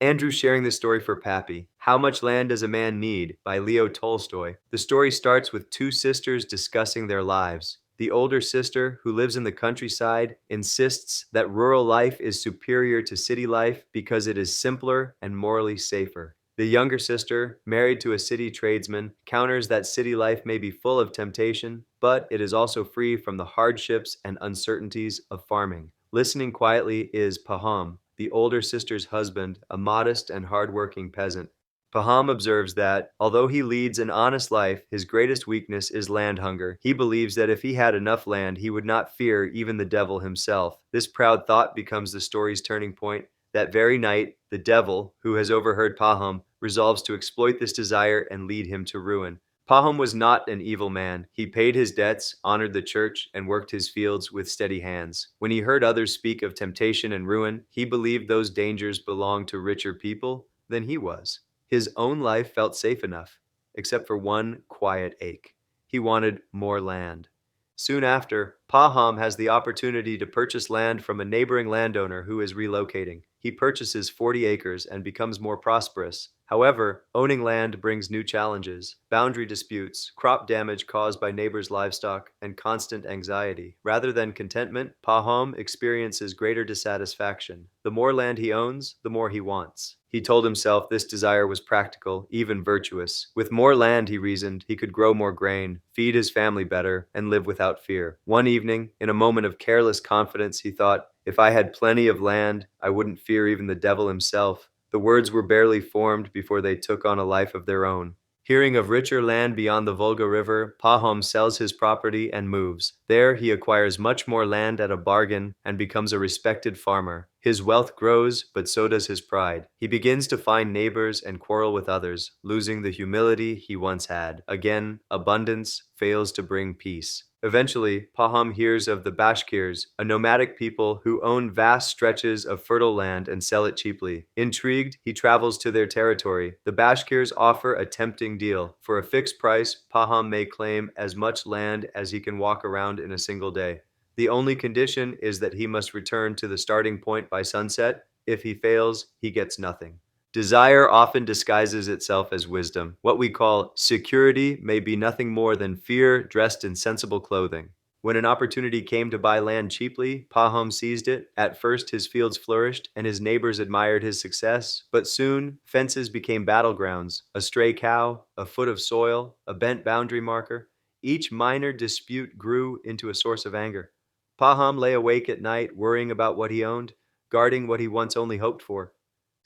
Andrew sharing this story for Pappy. How Much Land Does a Man Need by Leo Tolstoy. The story starts with two sisters discussing their lives. The older sister, who lives in the countryside, insists that rural life is superior to city life because it is simpler and morally safer. The younger sister, married to a city tradesman, counters that city life may be full of temptation, but it is also free from the hardships and uncertainties of farming. Listening quietly is Pahom, the older sister's husband, a modest and hardworking peasant. Pahom observes that, although he leads an honest life, his greatest weakness is land hunger. He believes that if he had enough land, he would not fear even the devil himself. This proud thought becomes the story's turning point. That very night, the devil, who has overheard Pahom, resolves to exploit this desire and lead him to ruin. Pahom was not an evil man. He paid his debts, honored the church, and worked his fields with steady hands. When he heard others speak of temptation and ruin, he believed those dangers belonged to richer people than he was. His own life felt safe enough, except for one quiet ache. He wanted more land. Soon after, Pahom has the opportunity to purchase land from a neighboring landowner who is relocating. He purchases 40 acres and becomes more prosperous. However, owning land brings new challenges: boundary disputes, crop damage caused by neighbors' livestock, and constant anxiety. Rather than contentment, Pahom experiences greater dissatisfaction. The more land he owns, the more he wants. He told himself this desire was practical, even virtuous. With more land, he reasoned, he could grow more grain, feed his family better, and live without fear. One evening, in a moment of careless confidence, he thought, "If I had plenty of land, I wouldn't fear even the devil himself." The words were barely formed before they took on a life of their own. Hearing of richer land beyond the Volga River, Pahom sells his property and moves. There he acquires much more land at a bargain and becomes a respected farmer. His wealth grows, but so does his pride. He begins to find neighbors and quarrel with others, losing the humility he once had. Again, abundance fails to bring peace. Eventually, Pahom hears of the Bashkirs, a nomadic people who own vast stretches of fertile land and sell it cheaply. Intrigued, he travels to their territory. The Bashkirs offer a tempting deal. For a fixed price, Pahom may claim as much land as he can walk around in a single day. The only condition is that he must return to the starting point by sunset. If he fails, he gets nothing. Desire often disguises itself as wisdom. What we call security may be nothing more than fear dressed in sensible clothing. When an opportunity came to buy land cheaply, Pahom seized it. At first, his fields flourished, and his neighbors admired his success. But soon, fences became battlegrounds. A stray cow, a foot of soil, a bent boundary marker. Each minor dispute grew into a source of anger. Pahom lay awake at night, worrying about what he owned, guarding what he once only hoped for.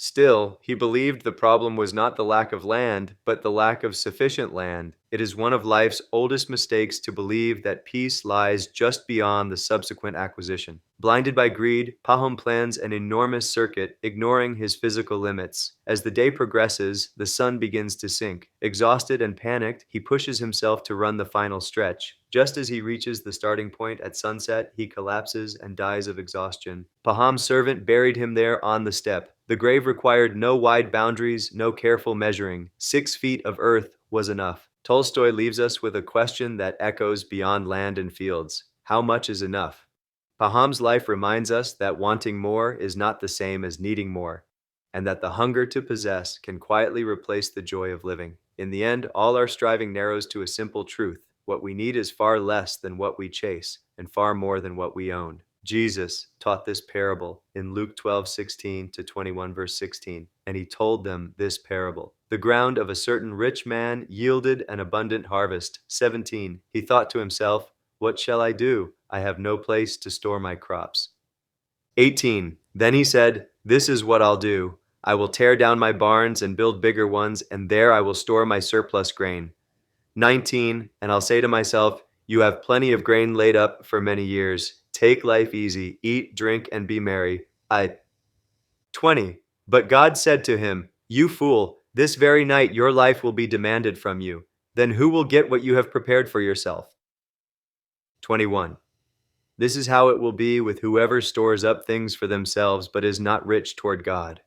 Still, he believed the problem was not the lack of land, but the lack of sufficient land. It is one of life's oldest mistakes to believe that peace lies just beyond the subsequent acquisition. Blinded by greed, Pahom plans an enormous circuit, ignoring his physical limits. As the day progresses, the sun begins to sink. Exhausted and panicked, he pushes himself to run the final stretch. Just as he reaches the starting point at sunset, he collapses and dies of exhaustion. Pahom's servant buried him there on the steppe. The grave required no wide boundaries, no careful measuring. 6 feet of earth was enough. Tolstoy leaves us with a question that echoes beyond land and fields. How much is enough? Pahom's life reminds us that wanting more is not the same as needing more, and that the hunger to possess can quietly replace the joy of living. In the end, all our striving narrows to a simple truth. What we need is far less than what we chase, and far more than what we own. Jesus taught this parable in Luke 12:16 to 21 verse 16, and he told them this parable. The ground of a certain rich man yielded an abundant harvest. 17. He thought to himself, "What shall I do? I have no place to store my crops." 18. Then he said, "This is what I'll do. I will tear down my barns and build bigger ones, and there I will store my surplus grain." 19. And I'll say to myself, "You have plenty of grain laid up for many years. Take life easy, eat, drink, and be merry." 20. But God said to him, "You fool, this very night your life will be demanded from you. Then who will get what you have prepared for yourself?" 21. This is how it will be with whoever stores up things for themselves but is not rich toward God.